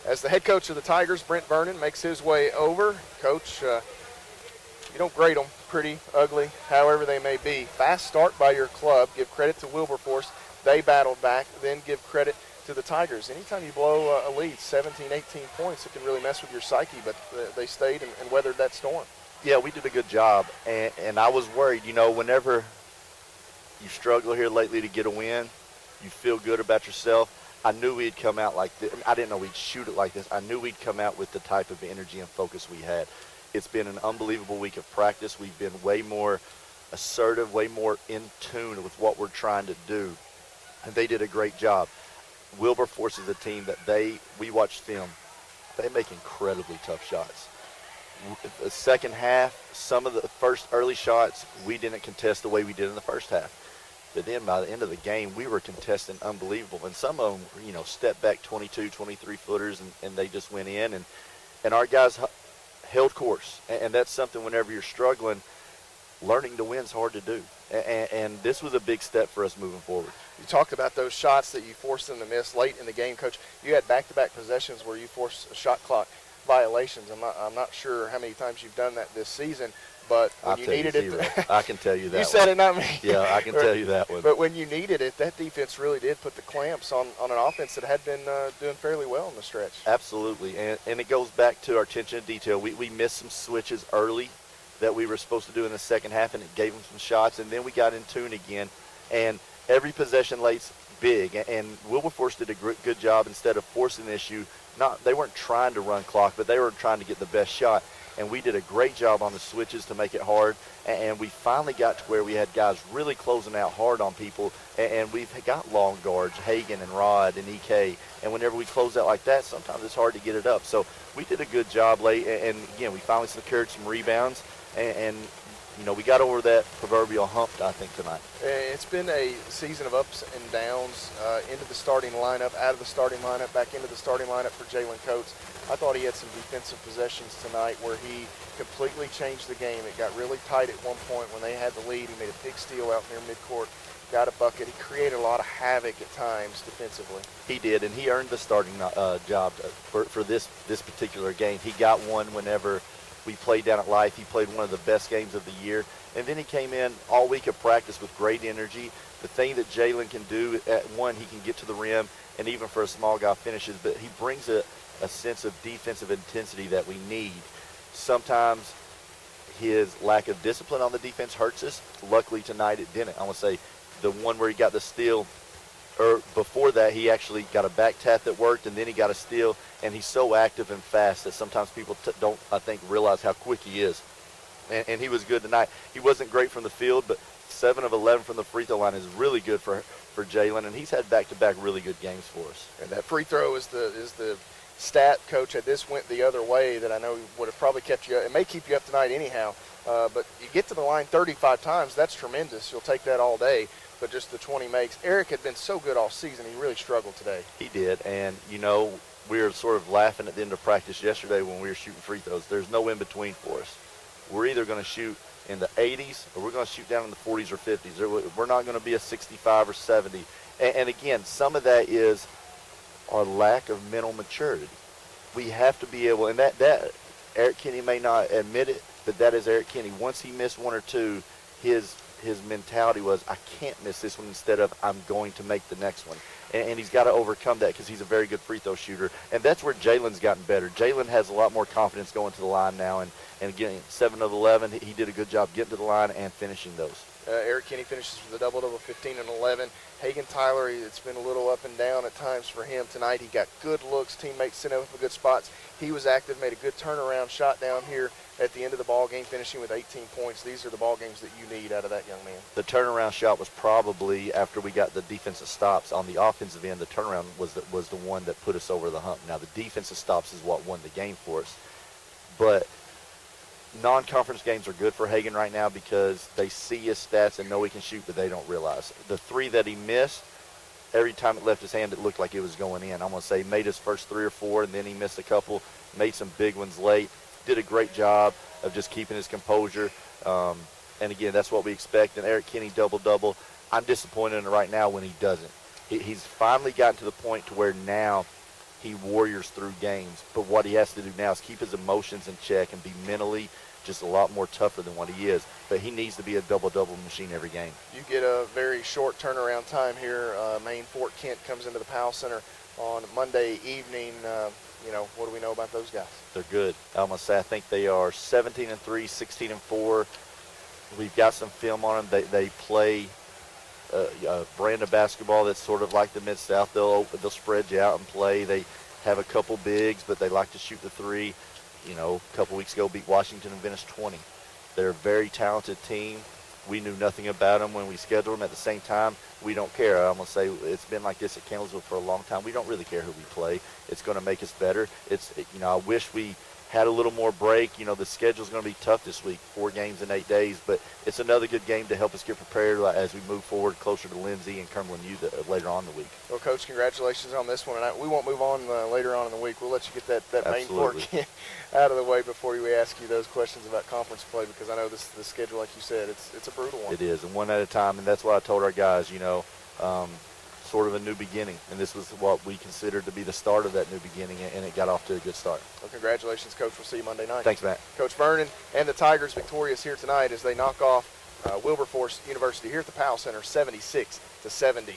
As the head coach of the Tigers, Brent Vernon, makes his way over. Coach, you don't grade them pretty, ugly, however they may be. Fast start by your club. Give credit to Wilberforce. They battled back. Then give credit to the Tigers. Anytime you blow a lead, 17, 18 points, it can really mess with your psyche, but they stayed and weathered that storm. Yeah, we did a good job, and I was worried. You know, whenever you struggle here lately to get a win, you feel good about yourself. I knew we'd come out like this. I didn't know we'd shoot it like this. I knew we'd come out with the type of energy and focus we had. It's been an unbelievable week of practice. We've been way more assertive, way more in tune with what we're trying to do, and they did a great job. Wilberforce is a team that we watched them. They make incredibly tough shots. The second half, some of the first early shots, we didn't contest the way we did in the first half. But then by the end of the game, we were contesting unbelievable. And some of them, you know, step back 22, 23 footers, and they just went in. And our guys held course. And that's something whenever you're struggling, learning to win is hard to do. And this was a big step for us moving forward. You talked about those shots that you forced them to miss late in the game, Coach. You had back-to-back possessions where you forced shot clock violations. I'm not sure how many times you've done that this season, but when you needed it, I can tell you that. You said it, not me. Yeah, I can tell you that one. But when you needed it, that defense really did put the clamps on an offense that had been doing fairly well in the stretch. Absolutely, and it goes back to our attention to detail. We missed some switches early that we were supposed to do in the second half, and it gave them some shots, and then we got in tune again. And every possession late's big, and Wilberforce did a good job instead of forcing the issue. They weren't trying to run clock, but they were trying to get the best shot. And we did a great job on the switches to make it hard. And we finally got to where we had guys really closing out hard on people. And we've got long guards, Hagan and Rod and EK. And whenever we close out like that, sometimes it's hard to get it up. So we did a good job late. And again, we finally secured some rebounds. And you know, we got over that proverbial hump, I think, tonight. It's been a season of ups and downs, into the starting lineup, out of the starting lineup, back into the starting lineup for Jalen Coates. I thought he had some defensive possessions tonight where he completely changed the game. It got really tight at one point when they had the lead. He made a big steal out near midcourt, got a bucket. He created a lot of havoc at times defensively. He did, and he earned the starting job for this particular game. He got one whenever we played down at Life. He played one of the best games of the year. And then he came in all week of practice with great energy. The thing that Jalen can do, at one, he can get to the rim, and even for a small guy finishes, but he brings a sense of defensive intensity that we need. Sometimes his lack of discipline on the defense hurts us. Luckily tonight it didn't. I want to say the one where he got the steal, or before that, he actually got a back tap that worked, and then he got a steal, and he's so active and fast that sometimes people don't, I think, realize how quick he is. And he was good tonight. He wasn't great from the field, but 7 of 11 from the free throw line is really good for Jalen, and he's had back-to-back really good games for us. And that free throw is the stat, Coach. Had this went the other way, that I know would have probably kept you up. It may keep you up tonight anyhow, but you get to the line 35 times. That's tremendous. You'll take that all day. But just the 20 makes. Eric had been so good all season. He really struggled today. He did. And, you know, we were sort of laughing at the end of practice yesterday when we were shooting free throws. There's no in between for us. We're either going to shoot in the 80s or we're going to shoot down in the 40s or 50s. We're not going to be a 65 or 70. And again, some of that is our lack of mental maturity. We have to be able, and that Eric Kinney may not admit it, but that is Eric Kinney. Once he missed one or two, his mentality was, I can't miss this one, instead of I'm going to make the next one. And he's got to overcome that because he's a very good free throw shooter. And that's where Jalen's gotten better. Jalen has a lot more confidence going to the line now. And again, 7 of 11, he did a good job getting to the line and finishing those. Eric Kinney finishes with a double-double, 15 and 11. Hagan Tyler, it's been a little up and down at times for him tonight. He got good looks. Teammates sent him up for good spots. He was active, made a good turnaround shot down here at the end of the ball game, finishing with 18 points. These are the ball games that you need out of that young man. The turnaround shot was probably, after we got the defensive stops on the offensive end, the turnaround was the one that put us over the hump. Now, the defensive stops is what won the game for us. But non-conference games are good for Hagan right now because they see his stats and know he can shoot, but they don't realize. The 3 that he missed, every time it left his hand, it looked like it was going in. I'm going to say he made his first 3 or 4, and then he missed a couple, made some big ones late. Did a great job of just keeping his composure. And again, that's what we expect. And Eric Kinney, double-double. I'm disappointed in it right now when he doesn't. He's finally gotten to the point to where now he warriors through games. But what he has to do now is keep his emotions in check and be mentally just a lot more tougher than what he is. But he needs to be a double-double machine every game. You get a very short turnaround time here. Maine Fort Kent comes into the Powell Center on Monday evening. What do we know about those guys? They're good. I'm going to say I think they are 17-3, 16-4. We've got some film on them. They play a brand of basketball that's sort of like the Mid-South. They'll spread you out and play. They have a couple bigs, but they like to shoot the three. A couple weeks ago beat Washington and finished 20. They're a very talented team. We knew nothing about them when we scheduled them. At the same time, we don't care. I'm going to say it's been like this at Campbellsville for a long time. We don't really care who we play. It's going to make us better. I wish we had a little more break. The schedule's going to be tough this week, 4 games in 8 days, but it's another good game to help us get prepared as we move forward closer to Lindsay and Cumberland U later on in the week. Well, Coach, congratulations on this one. And we won't move on later on in the week. We'll let you get that main Fort out of the way before we ask you those questions about conference play, because I know the schedule, like you said, it's a brutal one. It is, and one at a time, and that's what I told our guys, sort of a new beginning, and this was what we considered to be the start of that new beginning, and it got off to a good start. Well, congratulations, Coach. We'll see you Monday night. Thanks, Matt. Coach Vernon and the Tigers victorious here tonight as they knock off Wilberforce University here at the Powell Center 76-70.